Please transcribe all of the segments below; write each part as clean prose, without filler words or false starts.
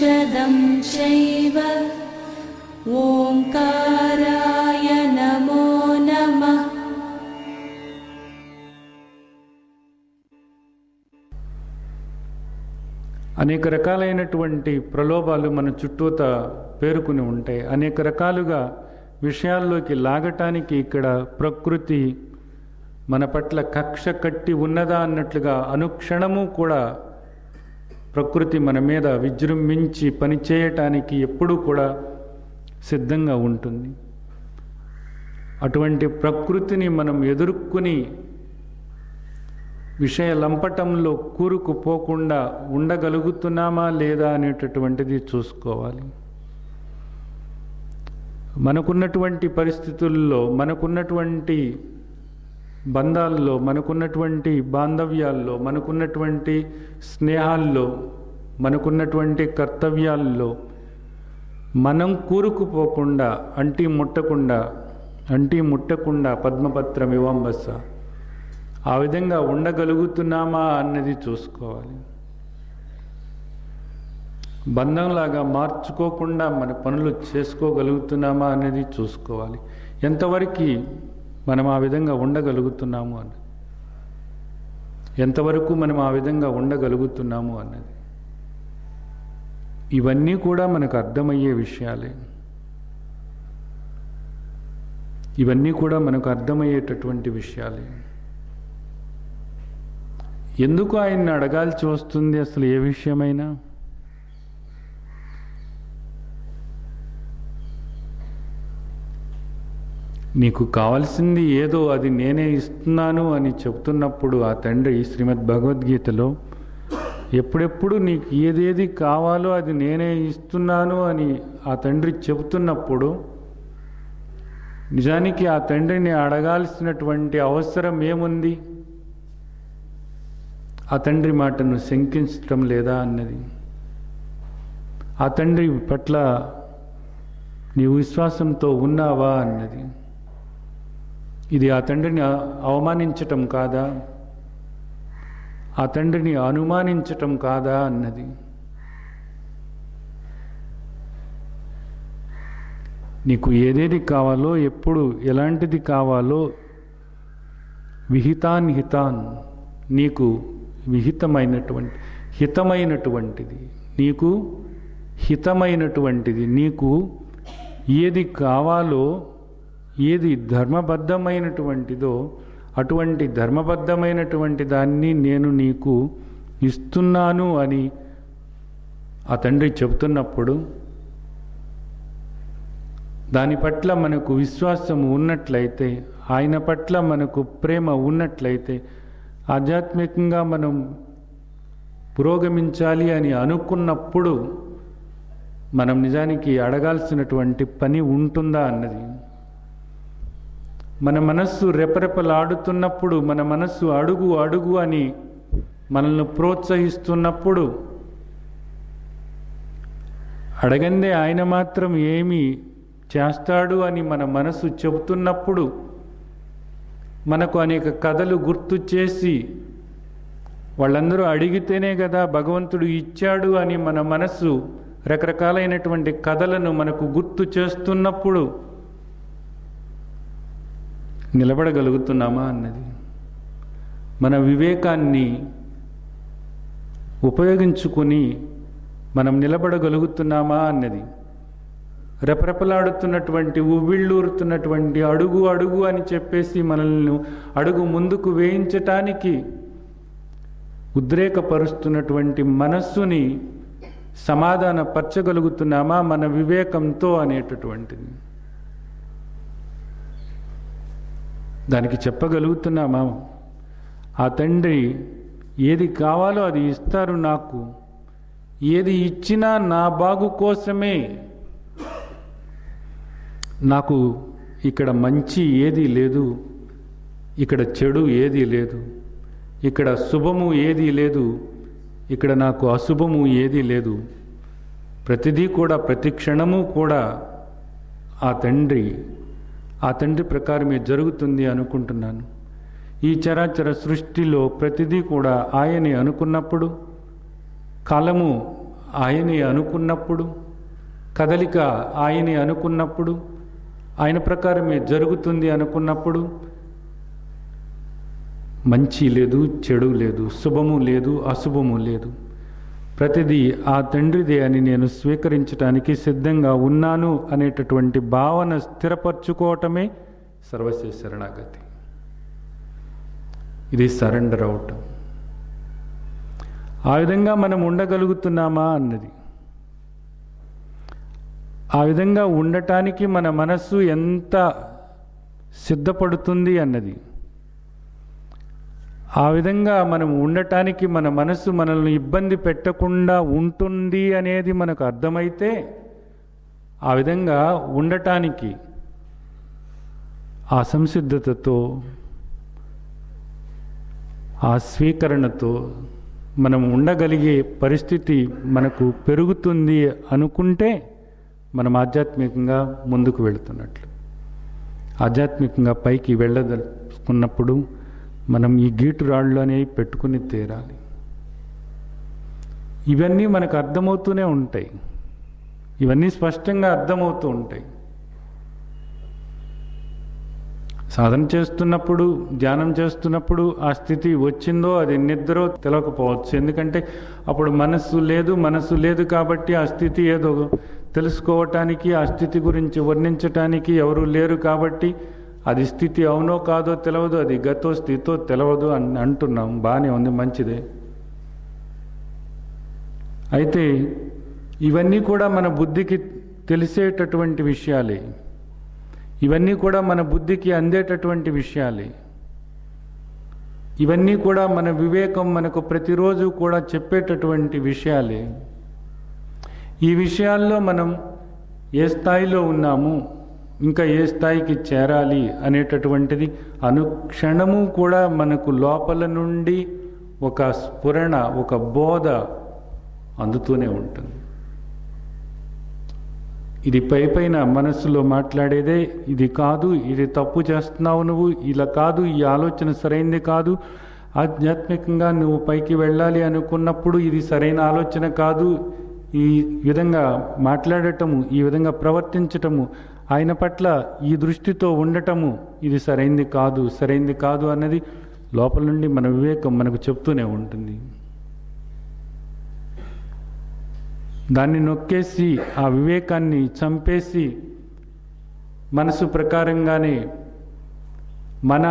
औषधं चैव ओंकाराय नमो नमः। అనేక రకాలైనటువంటి ప్రలోభాలు మన చుట్టూత పేరుకుని ఉంటాయి. అనేక రకాలుగా విషయాల్లోకి లాగటానికి ఇక్కడ ప్రకృతి మన పట్ల కక్ష కట్టి ఉన్నదా అన్నట్లుగా అనుక్షణము కూడా ప్రకృతి మన మీద విజృంభించి పనిచేయటానికి ఎప్పుడూ కూడా సిద్ధంగా ఉంటుంది. అటువంటి ప్రకృతిని మనం ఎదుర్కొని విషయ లంపటంలో కూరుకుపోకుండా ఉండగలుగుతున్నామా లేదా అనేటటువంటిది చూసుకోవాలి. మనకున్నటువంటి పరిస్థితుల్లో, మనకున్నటువంటి బంధాల్లో, మనకున్నటువంటి బాంధవ్యాల్లో, మనకున్నటువంటి స్నేహాల్లో, మనకున్నటువంటి కర్తవ్యాల్లో మనం కూరుకుపోకుండా, అంటి ముట్టకుండా పద్మపత్రం ఇవంబస ఆ విధంగా ఉండగలుగుతున్నామా అన్నది చూసుకోవాలి. బంధంలాగా మార్చుకోకుండా మన పనులు చేసుకోగలుగుతున్నామా అనేది చూసుకోవాలి. ఎంతవరకు మనం ఆ విధంగా ఉండగలుగుతున్నాము అన్నది, ఎంతవరకు మనం ఆ విధంగా ఉండగలుగుతున్నాము అన్నది, ఇవన్నీ కూడా మనకు అర్థమయ్యే విషయాలే. ఇవన్నీ కూడా మనకు అర్థమయ్యేటటువంటి విషయాలే. ఎందుకు ఆయన్ని అడగాల్సి వస్తుంది అసలు ఏ విషయమైనా? నీకు కావాల్సింది ఏదో అది నేనే ఇస్తున్నాను అని చెప్తున్నప్పుడు ఆ తండ్రి శ్రీమద్ భగవద్గీతలో ఎప్పుడెప్పుడు నీకు ఏదేది కావాలో అది నేనే ఇస్తున్నాను అని ఆ తండ్రి చెబుతున్నప్పుడు నిజానికి ఆ తండ్రిని అడగాల్సినటువంటి అవసరం ఏముంది? ఆ తండ్రి మాటను శంకించటం లేదా అన్నది. ఆ తండ్రి పట్ల నీవు విశ్వాసంతో ఉన్నావా అన్నది. ఇది ఆ తండ్రిని అవమానించటం కాదా? ఆ తండ్రిని అనుమానించటం కాదా అన్నది. నీకు ఏదేది కావాలో, ఎప్పుడు ఎలాంటిది కావాలో హితాన్ నీకు హితమైనటువంటిది నీకు హితమైనటువంటిది, నీకు ఏది కావాలో, ఏది ధర్మబద్ధమైనటువంటిదో అటువంటి ధర్మబద్ధమైనటువంటి దాన్ని నేను నీకు ఇస్తున్నాను అని ఆ తండ్రి చెబుతున్నప్పుడు దాని పట్ల మనకు విశ్వాసం ఉన్నట్లయితే, ఆయన పట్ల మనకు ప్రేమ ఉన్నట్లయితే, ఆధ్యాత్మికంగా మనం పురోగమించాలి అని అనుకున్నప్పుడు మనం నిజానికి అడగాల్సినటువంటి పని ఉంటుందా అన్నది. మన మనస్సు రెపరెపలాడుతున్నప్పుడు, మన మనస్సు అడుగు అడుగు అని మనల్ని ప్రోత్సహిస్తున్నప్పుడు, అడగందే ఆయన మాత్రం ఏమి చేస్తాడు అని మన మనసు చెబుతున్నప్పుడు మనకు అనేక కథలు గుర్తు చేసి, వాళ్ళందరూ అడిగితేనే కదా భగవంతుడు ఇచ్చాడు అని మన మనసు రకరకాలైనటువంటి కథలను మనకు గుర్తు చేస్తున్నప్పుడు నిలబడగలుగుతున్నామా అన్నది. మన వివేకాన్ని ఉపయోగించుకొని మనం నిలబడగలుగుతున్నామా అన్నది. రెపరెపలాడుతున్నటువంటి, ఉవ్విళ్ళూరుతున్నటువంటి అడుగు అడుగు అని చెప్పేసి మనల్ని అడుగు ముందుకు వేయించటానికి ఉద్రేకపరుస్తున్నటువంటి మనస్సుని సమాధానపరచగలుగుతున్నామా మన వివేకంతో అనేటటువంటిది. దానికి చెప్పగలుగుతున్నామా? ఆ తండ్రి ఏది కావాలో అది ఇస్తారు నాకు, ఏది ఇచ్చినా నా బాగు కోసమే. నాకు ఇక్కడ మంచి ఏదీ లేదు, ఇక్కడ చెడు ఏదీ లేదు, ఇక్కడ శుభము ఏదీ లేదు, ఇక్కడ నాకు అశుభము ఏదీ లేదు. ప్రతిదీ కూడా, ప్రతి క్షణము కూడా ఆ తండ్రి ప్రకారమే జరుగుతుంది అనుకుంటున్నాను. ఈ చరాచర సృష్టిలో ప్రతిదీ కూడా ఆయనే అనుకున్నప్పుడు కాలము ఆయనే అనుకున్నప్పుడు, కదలిక ఆయనే అనుకున్నప్పుడు, ఆయన ప్రకారమే జరుగుతుంది అనుకున్నప్పుడు మంచి లేదు, చెడు లేదు, శుభము లేదు, అశుభము లేదు. ప్రతిదీ ఆ తండ్రిదే అని నేను స్వీకరించడానికి సిద్ధంగా ఉన్నాను అనేటటువంటి భావన స్థిరపరచుకోవటమే సర్వస్వ శరణాగతి. ఇది సరెండర్ అవటం. ఆ విధంగా మనం ఉండగలుగుతున్నామా అన్నది. ఆ విధంగా ఉండటానికి మన మనస్సు ఎంత సిద్ధపడుతుంది అన్నది. ఆ విధంగా మనం ఉండటానికి మన మనస్సు మనల్ని ఇబ్బంది పెట్టకుండా ఉంటుంది అనేది మనకు అర్థమైతే, ఆ విధంగా ఉండటానికి ఆ సంసిద్ధతతో, ఆ స్వీకరణతో మనం ఉండగలిగే పరిస్థితి మనకు పెరుగుతుంది అనుకుంటే మనం ఆధ్యాత్మికంగా ముందుకు వెళుతున్నట్లు. ఆధ్యాత్మికంగా పైకి వెళ్ళదలుచుకున్నప్పుడు మనం ఈ గీటు రాళ్ళు అనేవి పెట్టుకుని తీరాలి. ఇవన్నీ మనకు అర్థమవుతూనే ఉంటాయి, ఇవన్నీ స్పష్టంగా అర్థమవుతూ ఉంటాయి. సాధన చేస్తున్నప్పుడు, ధ్యానం చేస్తున్నప్పుడు ఆ స్థితి వచ్చిందో అది నిద్రో తెలియకపోవచ్చు. ఎందుకంటే అప్పుడు మనస్సు లేదు కాబట్టి ఆ స్థితి ఏదో తెలుసుకోవటానికి, ఆ స్థితి గురించి వర్ణించటానికి ఎవరు లేరు కాబట్టి అది స్థితి అవునో కాదో తెలియదు, అది గతో స్థితో తెలియదు అని అంటున్నాం. బాగానే ఉంది, మంచిదే. అయితే ఇవన్నీ కూడా మన బుద్ధికి తెలిసేటటువంటి విషయాలే, ఇవన్నీ కూడా మన బుద్ధికి అందేటటువంటి విషయాలే, ఇవన్నీ కూడా మన వివేకం మనకు ప్రతిరోజు కూడా చెప్పేటటువంటి విషయాలే. ఈ విషయాల్లో మనం ఏ స్థాయిలో ఉన్నాము, ఇంకా ఏ స్థాయికి చేరాలి అనేటటువంటిది అనుక్షణము కూడా మనకు లోపల నుండి ఒక స్ఫురణ, ఒక బోధ అందుతూనే ఉంటుంది. ఇది పైన మనస్సులో మాట్లాడేదే, ఇది కాదు, ఇది తప్పు చేస్తున్నావు నువ్వు, ఇలా కాదు, ఈ ఆలోచన సరైనది కాదు, ఆధ్యాత్మికంగా నువ్వు పైకి వెళ్ళాలి అనుకున్నప్పుడు ఇది సరైన ఆలోచన కాదు, ఈ విధంగా మాట్లాడటము, ఈ విధంగా ప్రవర్తించటము, ఆయన పట్ల ఈ దృష్టితో ఉండటము ఇది సరైంది కాదు అన్నది లోపల నుండి మన వివేకం మనకు చెప్తూనే ఉంటుంది. దాన్ని నొక్కేసి, ఆ వివేకాన్ని చంపేసి మనసు ప్రకారంగానే, మన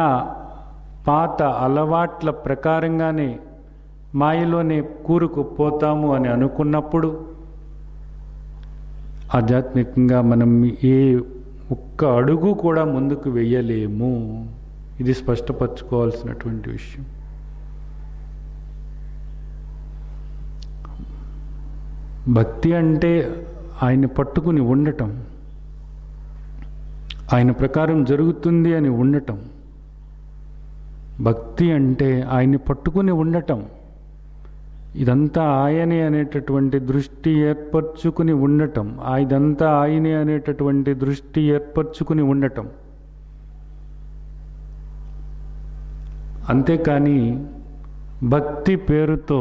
పాత అలవాట్ల ప్రకారంగానే మాయలోనే కూరుకుపోతాము అని అనుకున్నప్పుడు ఆధ్యాత్మికంగా మనం ఏ ఒక్క అడుగు కూడా ముందుకు వెయ్యలేము. ఇది స్పష్టపరచుకోవాల్సినటువంటి విషయం. భక్తి అంటే ఆయన పట్టుకుని ఉండటం, ఆయన ప్రకారం జరుగుతుంది అని ఉండటం. భక్తి అంటే ఆయన్ని పట్టుకుని ఉండటం. ఇదంతా ఆయనే అనేటటువంటి దృష్టి ఏర్పరచుకుని ఉండటం, ఇదంతా ఆయనే అనేటటువంటి దృష్టి ఏర్పరచుకుని ఉండటం. అంతేకాని భక్తి పేరుతో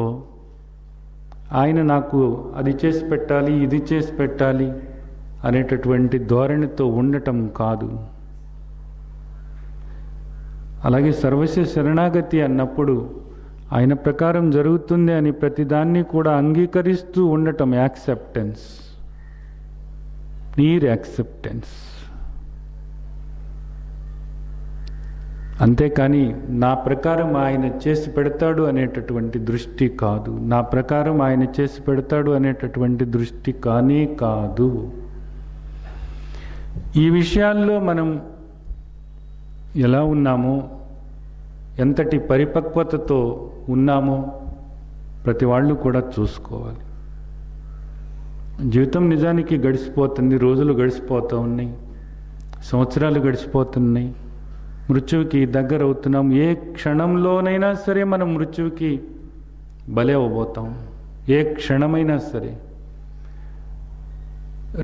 ఆయన నాకు అది చేసి పెట్టాలి, ఇది చేసి పెట్టాలి అనేటటువంటి ధోరణితో ఉండటం కాదు. అలాగే సర్వస్వ శరణాగతి అన్నప్పుడు ఆయన ప్రకారం జరుగుతుంది అని ప్రతిదాన్ని కూడా అంగీకరిస్తూ ఉండటం, యాక్సెప్టెన్స్, నీర్ యాక్సెప్టెన్స్. అంతేకాని నా ప్రకారం ఆయన చేసి పెడతాడు అనేటటువంటి దృష్టి కాదు, నా ప్రకారం ఆయన చేసి పెడతాడు అనేటటువంటి దృష్టి కానే కాదు. ఈ విషయాల్లో మనం ఎలా ఉన్నామో, ఎంతటి పరిపక్వతతో ఉన్నామో ప్రతి వాళ్ళు కూడా చూసుకోవాలి. జీవితం నిజానికి గడిచిపోతుంది, రోజులు గడిచిపోతూ ఉన్నాయి, సంవత్సరాలు గడిచిపోతున్నాయి, మృత్యువుకి దగ్గర అవుతున్నాం. ఏ క్షణంలోనైనా సరే మనం మృత్యువుకి బలి అవ్వబోతాం, ఏ క్షణమైనా సరే.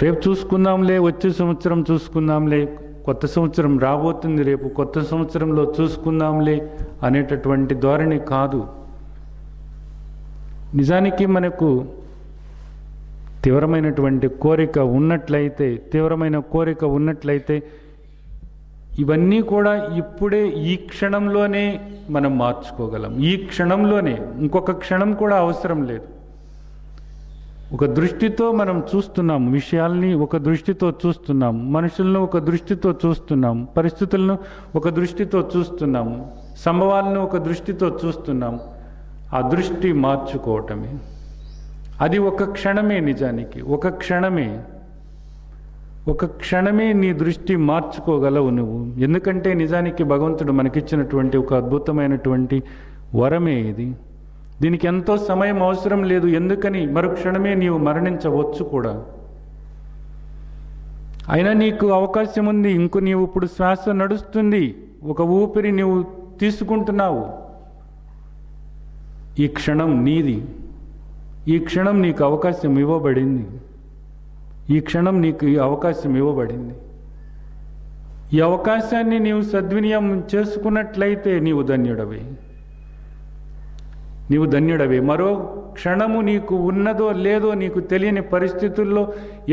రేపు చూసుకుందాంలే, వచ్చే సంవత్సరం చూసుకుందాంలే, కొత్త సంవత్సరం రాబోతుంది, రేపు కొత్త సంవత్సరంలో చూసుకుందాంలే అనేటటువంటి ధోరణి కాదు. నిజానికి మనకు తీవ్రమైనటువంటి కోరిక ఉన్నట్లయితే ఇవన్నీ కూడా ఇప్పుడే ఈ క్షణంలోనే మనం మార్చుకోగలం. ఈ క్షణంలోనే, ఇంకొక క్షణం కూడా అవసరం లేదు. ఒక దృష్టితో మనం చూస్తున్నాం, విషయాల్ని ఒక దృష్టితో చూస్తున్నాం, మనుషులను ఒక దృష్టితో చూస్తున్నాం, పరిస్థితులను ఒక దృష్టితో చూస్తున్నాం, సంభవాలను ఒక దృష్టితో చూస్తున్నాం. ఆ దృష్టి మార్చుకోవటమే. అది ఒక క్షణమే, నిజానికి ఒక క్షణమే నీ దృష్టి మార్చుకోగలవు నువ్వు. ఎందుకంటే నిజానికి భగవంతుడు మనకిచ్చినటువంటి ఒక అద్భుతమైనటువంటి వరమే ఇది. దీనికి ఎంతో సమయం అవసరం లేదు. ఎందుకని? మరుక్షణమే నీవు మరణించవచ్చు కూడా. అయినా నీకు అవకాశం ఉంది. నీవు ఇప్పుడు శ్వాస నడుస్తుంది, ఒక ఊపిరి నీవు తీసుకుంటున్నావు. ఈ క్షణం నీది. ఈ క్షణం నీకు అవకాశం ఇవ్వబడింది. ఈ అవకాశాన్ని నీవు సద్వినియోగం చేసుకున్నట్లయితే నీవు ధన్యుడవే. మరో క్షణము నీకు ఉన్నదో లేదో నీకు తెలియని పరిస్థితుల్లో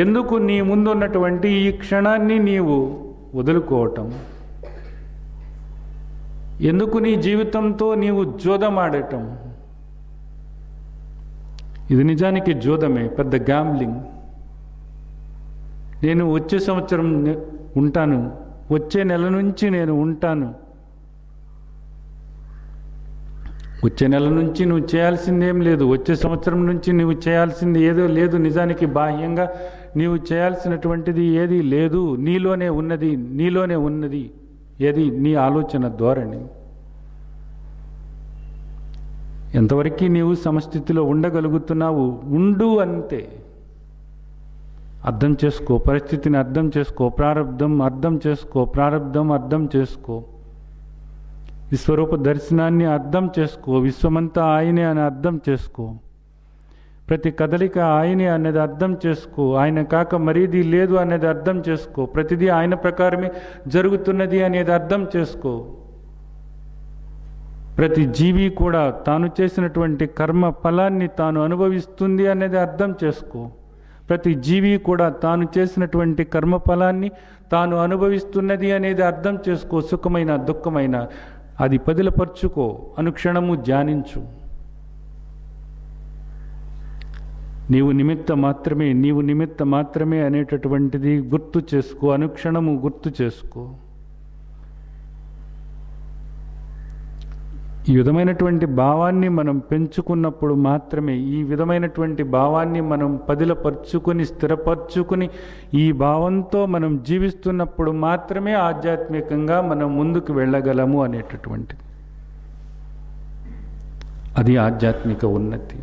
ఎందుకు నీ ముందున్నటువంటి ఈ క్షణాన్ని నీవు వదులుకోవటం? ఎందుకు నీ జీవితంతో నీవు జోదమాడటం? ఇది నిజానికి జోదమే, పెద్ద గ్యాంబ్లింగ్. నేను వచ్చే సంవత్సరం ఉంటాను, వచ్చే నెల నుంచి నేను ఉంటాను. వచ్చే నెల నుంచి నువ్వు చేయాల్సిందేం లేదు. వచ్చే సంవత్సరం నుంచి నువ్వు చేయాల్సింది ఏదో లేదు. నిజానికి బాహ్యంగా నీవు చేయాల్సినటువంటిది ఏదీ లేదు. నీలోనే ఉన్నది ఏది? నీ ఆలోచన ధోరణి. ఎంతవరకు నీవు సమస్థితిలో ఉండగలుగుతున్నావు? ఉండు అంతే. అర్థం చేసుకో, పరిస్థితిని అర్థం చేసుకో, ప్రారంధం అర్థం చేసుకో, విశ్వరూప దర్శనాన్ని అర్థం చేసుకో, విశ్వమంతా ఆయనే అని అర్థం చేసుకో, ప్రతి కదలిక ఆయనే అనేది అర్థం చేసుకో, ఆయన కాక మరీది లేదు అనేది అర్థం చేసుకో, ప్రతిదీ ఆయన ప్రకారమే జరుగుతున్నది అనేది అర్థం చేసుకో. ప్రతి జీవి కూడా తాను చేసినటువంటి కర్మ ఫలాన్ని తాను అనుభవిస్తుంది అనేది అర్థం చేసుకో. ప్రతి జీవి కూడా తాను చేసినటువంటి కర్మఫలాన్ని తాను అనుభవిస్తున్నది అనేది అర్థం చేసుకో. సుఖమైన దుఃఖమైన అది పదిలపరుచుకో, అనుక్షణము ధ్యానించు. నీవు నిమిత్త మాత్రమే అనేటటువంటిది గుర్తు చేసుకో, అనుక్షణము గుర్తు చేసుకో. ఈ విధమైనటువంటి భావాన్ని మనం పెంచుకున్నప్పుడు మాత్రమే, ఈ విధమైనటువంటి భావాన్ని మనం పదిలపరుచుకుని స్థిరపరచుకుని ఈ భావంతో మనం జీవిస్తున్నప్పుడు మాత్రమే ఆధ్యాత్మికంగా మనం ముందుకు వెళ్ళగలము అనేటటువంటిది. అది ఆధ్యాత్మిక ఉన్నతి.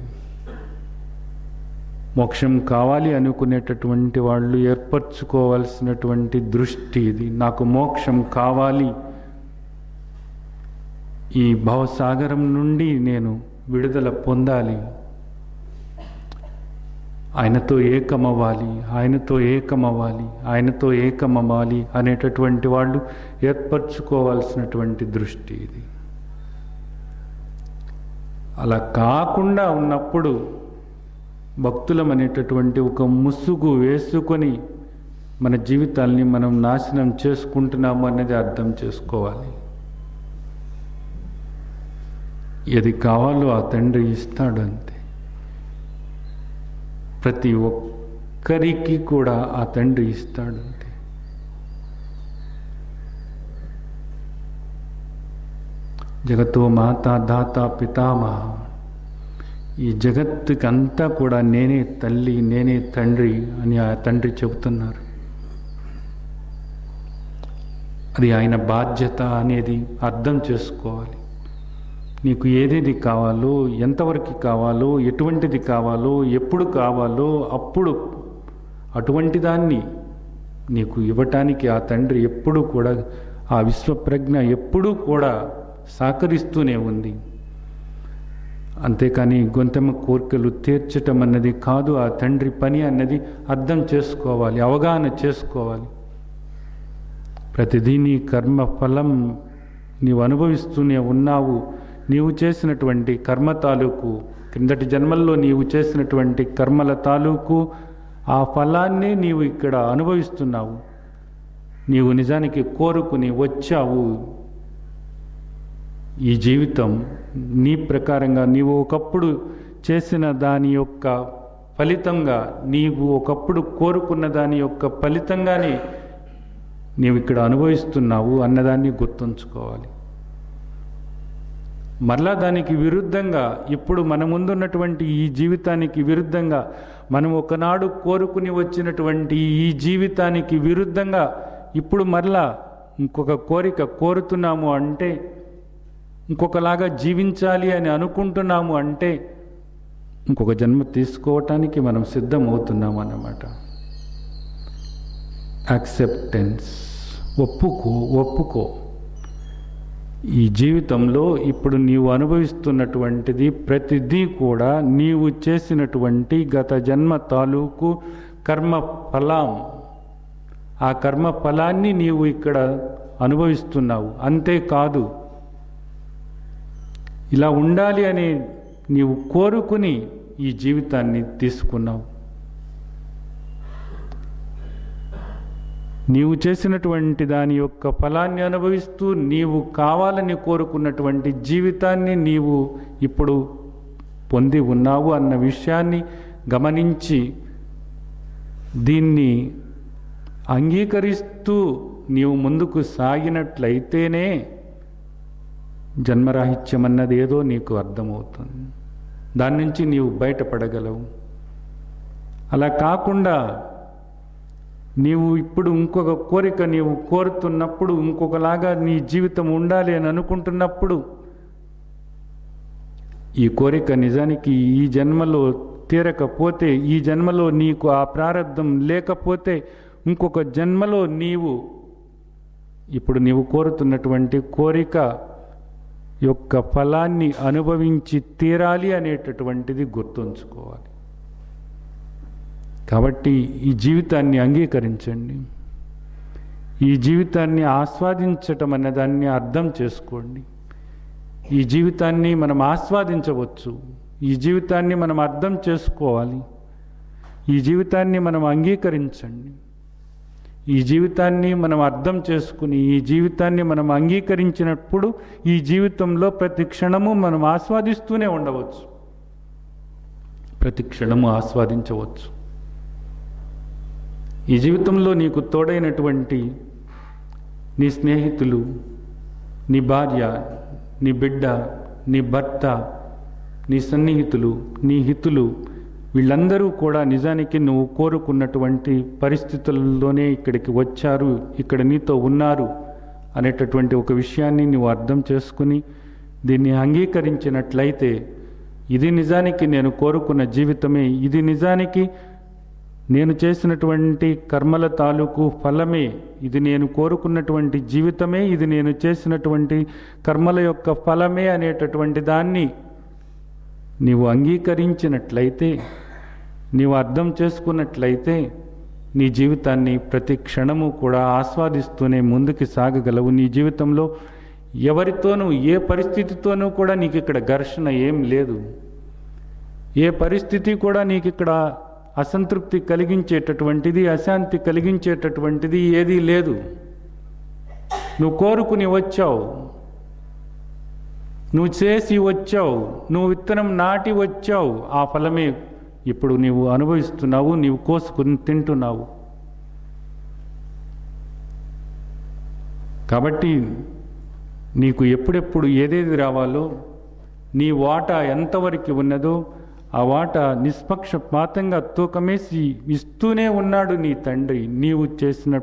మోక్షం కావాలి అనుకునేటటువంటి వాళ్ళు ఏర్పరచుకోవాల్సినటువంటి దృష్టి ఇది. నాకు మోక్షం కావాలి, ఈ భవసాగరం నుండి నేను విడుదల పొందాలి, ఆయనతో ఏకమవ్వాలి అనేటటువంటి వాళ్ళు ఏర్పరచుకోవాల్సినటువంటి దృష్టి ఇది. అలా కాకుండా ఉన్నప్పుడు భక్తులం అనేటటువంటి ఒక ముసుగు వేసుకొని మన జీవితాల్ని మనం నాశనం చేసుకుంటున్నాము అనేది అర్థం చేసుకోవాలి. ఏది కావాలో ఆ తండ్రి ఇస్తాడు అంతే. ప్రతి ఒక్కరికి కూడా ఆ తండ్రి ఇస్తాడు అంతే. జగతో మాత దాత పితామహ, ఈ జగత్తుకి అంతా కూడా నేనే తల్లి, నేనే తండ్రి అని ఆ తండ్రి చెబుతున్నారు. అది ఆయన బాధ్యత అనేది అర్థం చేసుకోవాలి. నీకు ఏదేది కావాలో, ఎంతవరకు కావాలో, ఎటువంటిది కావాలో, ఎప్పుడు కావాలో అప్పుడు అటువంటి దాన్ని నీకు ఇవ్వటానికి ఆ తండ్రి ఎప్పుడూ కూడా, ఆ విశ్వప్రజ్ఞ ఎప్పుడూ కూడా సహకరిస్తూనే ఉంది. అంతేకాని గొంతెమ్మ కోరికలు తీర్చటం అన్నది కాదు ఆ తండ్రి పని అన్నది అర్థం చేసుకోవాలి, అవగాహన చేసుకోవాలి. ప్రతిదీ నీ కర్మ ఫలం నీవు అనుభవిస్తూనే ఉన్నావు. నీవు చేసినటువంటి కర్మ తాలూకు, క్రిందటి జన్మల్లో నీవు చేసినటువంటి కర్మల తాలూకు ఆ ఫలాన్ని నీవు ఇక్కడ అనుభవిస్తున్నావు. నీవు నిజానికి కోరుకుని వచ్చావు. ఈ జీవితం నీ ప్రకారంగా నీవు ఒకప్పుడు చేసిన దాని యొక్క ఫలితంగా, నీవు ఒకప్పుడు కోరుకున్న దాని యొక్క ఫలితంగానే నీవు ఇక్కడ అనుభవిస్తున్నావు అన్నదాన్ని గుర్తుంచుకోవాలి. మరలా దానికి విరుద్ధంగా, ఇప్పుడు మన ముందున్నటువంటి ఈ జీవితానికి విరుద్ధంగా, మనం ఒకనాడు కోరుకుని వచ్చినటువంటి ఈ జీవితానికి విరుద్ధంగా ఇప్పుడు మరలా ఇంకొక కోరిక కోరుతున్నాము అంటే, ఇంకొకలాగా జీవించాలి అని అనుకుంటున్నాము అంటే, ఇంకొక జన్మ తీసుకోవటానికి మనం సిద్ధమవుతున్నాము అన్నమాట. యాక్సెప్టెన్స్, ఒప్పుకో. ఈ జీవితంలో ఇప్పుడు నీవు అనుభవిస్తున్నటువంటిది ప్రతిదీ కూడా నీవు చేసినటువంటి గత జన్మ తాలూకు కర్మ ఫలం. ఆ కర్మ ఫలాన్ని నీవు ఇక్కడ అనుభవిస్తున్నావు. అంతేకాదు, ఇలా ఉండాలి అని నీవు కోరుకుని ఈ జీవితాన్ని తీసుకున్నావు. నీవు చేసినటువంటి దాని యొక్క ఫలాన్ని అనుభవిస్తూ నీవు కావాలని కోరుకున్నటువంటి జీవితాన్ని నీవు ఇప్పుడు పొంది ఉన్నావు అన్న విషయాన్ని గమనించి దీన్ని అంగీకరిస్తూ నీవు ముందుకు సాగినట్లయితేనే జన్మరాహిత్యం అన్నది ఏదో నీకు అర్థమవుతుంది. దాని నుంచి నీవు బయటపడగలవు. అలా కాకుండా నీవు ఇప్పుడు ఇంకొక కోరిక నీవు కోరుతున్నప్పుడు, ఇంకొకలాగా నీ జీవితం ఉండాలి అని అనుకుంటున్నప్పుడు, ఈ కోరిక నిజానికి ఈ జన్మలో తీరకపోతే, ఈ జన్మలో నీకు ఆ ప్రారంధం లేకపోతే, ఇంకొక జన్మలో నీవు ఇప్పుడు నీవు కోరుతున్నటువంటి కోరిక యొక్క ఫలాన్ని అనుభవించి తీరాలి అనేటటువంటిది గుర్తుంచుకోవాలి. కాబట్టి ఈ జీవితాన్ని అంగీకరించండి. ఈ జీవితాన్ని ఆస్వాదించటం అనే దాన్ని అర్థం చేసుకోండి. ఈ జీవితాన్ని మనం ఆస్వాదించవచ్చు. ఈ జీవితాన్ని మనం అర్థం చేసుకోవాలి. ఈ జీవితాన్ని మనం అంగీకరించండి. ఈ జీవితాన్ని మనం అర్థం చేసుకుని, ఈ జీవితాన్ని మనం అంగీకరించినప్పుడు ఈ జీవితంలో ప్రతి క్షణము మనం ఆస్వాదిస్తూనే ఉండవచ్చు. ప్రతి క్షణము ఆస్వాదించవచ్చు. ఈ జీవితంలో నీకు తోడైనటువంటి నీ స్నేహితులు, నీ భార్య, నీ బిడ్డ, నీ భర్త, నీ సన్నిహితులు, నీ హితులు, వీళ్ళందరూ కూడా నిజానికి నువ్వు కోరుకున్నటువంటి పరిస్థితుల్లోనే ఇక్కడికి వచ్చారు, ఇక్కడ నీతో ఉన్నారు అనేటటువంటి ఒక విషయాన్ని నువ్వు అర్థం చేసుకుని దీన్ని అంగీకరించినట్లయితే, ఇది నిజానికి నేను కోరుకున్న జీవితమే, ఇది నిజానికి నేను చేసినటువంటి కర్మల తాలూకు ఫలమే, ఇది నేను కోరుకున్నటువంటి జీవితమే, ఇది నేను చేసినటువంటి కర్మల యొక్క ఫలమే అనేటటువంటి దాన్ని నీవు అంగీకరించినట్లయితే, నీవు అర్థం చేసుకున్నట్లయితే, నీ జీవితాన్ని ప్రతి క్షణము కూడా ఆస్వాదిస్తూనే ముందుకు సాగగలవు. నీ జీవితంలో ఎవరితోనూ, ఏ పరిస్థితితోనూ కూడా నీకు ఇక్కడ ఘర్షణ ఏం లేదు. ఏ పరిస్థితి కూడా నీకు ఇక్కడ అసంతృప్తి కలిగించేటటువంటిది, అశాంతి కలిగించేటటువంటిది ఏదీ లేదు. నువ్వు కోరుకుని వచ్చావు, నువ్వు చేసి వచ్చావు, నువ్వు విత్తనం నాటి వచ్చావు. ఆ ఫలమే ఇప్పుడు నీవు అనుభవిస్తున్నావు, నీవు కోసుకుని తింటున్నావు. కాబట్టి నీకు ఎప్పుడెప్పుడు ఏదేది రావాలో, నీ వాటా ఎంతవరకు ఉన్నదో ఆ వాటా నిష్పక్షపాతంగా తూకమేసి ఇస్తూనే ఉన్నాడు నీ తండ్రి. నీవు చేసిన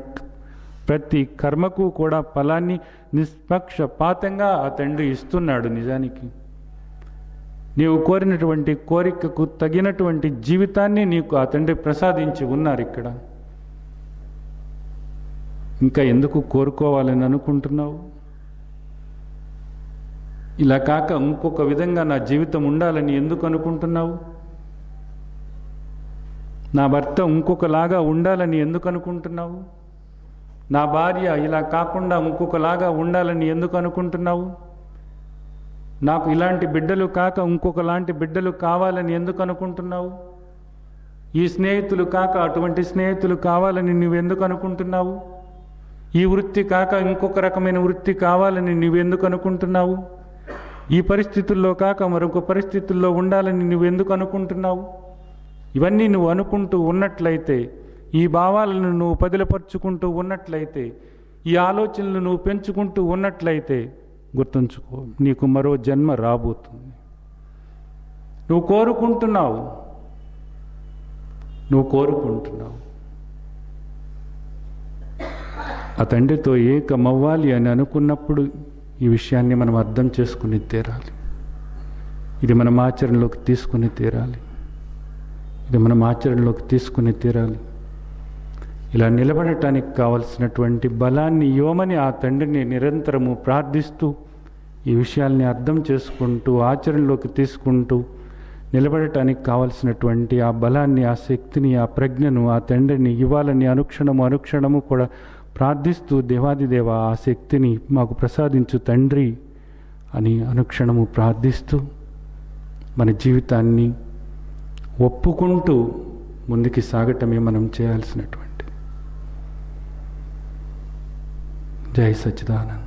ప్రతి కర్మకు కూడా ఫలాన్ని నిష్పక్షపాతంగా ఆ తండ్రి ఇస్తున్నాడు. నిజానికి నీవు కోరినటువంటి కోరికకు తగినటువంటి జీవితాన్ని నీకు ఆ తండ్రి ప్రసాదించి ఉన్నారు. ఇక్కడ ఇంకా ఎందుకు కోరుకోవాలని అనుకుంటున్నావు? ఇలా కాక ఇంకొక విధంగా నా జీవితం ఉండాలని ఎందుకు అనుకుంటున్నావు? నా భర్త ఇంకొకలాగా ఉండాలని ఎందుకు అనుకుంటున్నావు? నా భార్య ఇలా కాకుండా ఇంకొకలాగా ఉండాలని ఎందుకు అనుకుంటున్నావు? నాకు ఇలాంటి బిడ్డలు కాక ఇంకొకలాంటి బిడ్డలు కావాలని ఎందుకు అనుకుంటున్నావు? ఈ స్నేహితులు కాక అటువంటి స్నేహితులు కావాలని నువ్వెందుకు అనుకుంటున్నావు? ఈ వృత్తి కాక ఇంకొక రకమైన వృత్తి కావాలని నువ్వెందుకు అనుకుంటున్నావు? ఈ పరిస్థితుల్లో కాక మరొక పరిస్థితుల్లో ఉండాలని నువ్వెందుకు అనుకుంటున్నావు? ఇవన్నీ నువ్వు అనుకుంటూ ఉన్నట్లయితే, ఈ భావాలను నువ్వు పదిలపరుచుకుంటూ ఉన్నట్లయితే, ఈ ఆలోచనలు నువ్వు పెంచుకుంటూ ఉన్నట్లయితే గుర్తుంచుకో, నీకు మరో జన్మ రాబోతుంది. నువ్వు కోరుకుంటున్నావు ఆ తండ్రితో ఏకమవ్వాలి అని అనుకున్నప్పుడు ఈ విషయాన్ని మనం అర్థం చేసుకుని తీరాలి. ఇది మనం ఆచరణలోకి తీసుకుని తీరాలి. ఇలా నిలబడటానికి కావలసినటువంటి బలాన్ని ఇవ్వమని ఆ తండ్రిని నిరంతరము ప్రార్థిస్తూ, ఈ విషయాల్ని అర్థం చేసుకుంటూ ఆచరణలోకి తీసుకుంటూ నిలబడటానికి కావలసినటువంటి ఆ బలాన్ని, ఆ శక్తిని, ఆ ప్రజ్ఞను ఆ తండ్రిని ఇవ్వాలని అనుక్షణము కూడా ప్రార్థిస్తూ, దేవాదిదేవ ఆ శక్తిని మాకు ప్రసాదించు తండ్రి అని అనుక్షణము ప్రార్థిస్తూ మన జీవితాన్ని ఒప్పుకుంటూ ముందుకి సాగటమే మనం చేయాల్సినటువంటి. జై సచ్చిదానంద.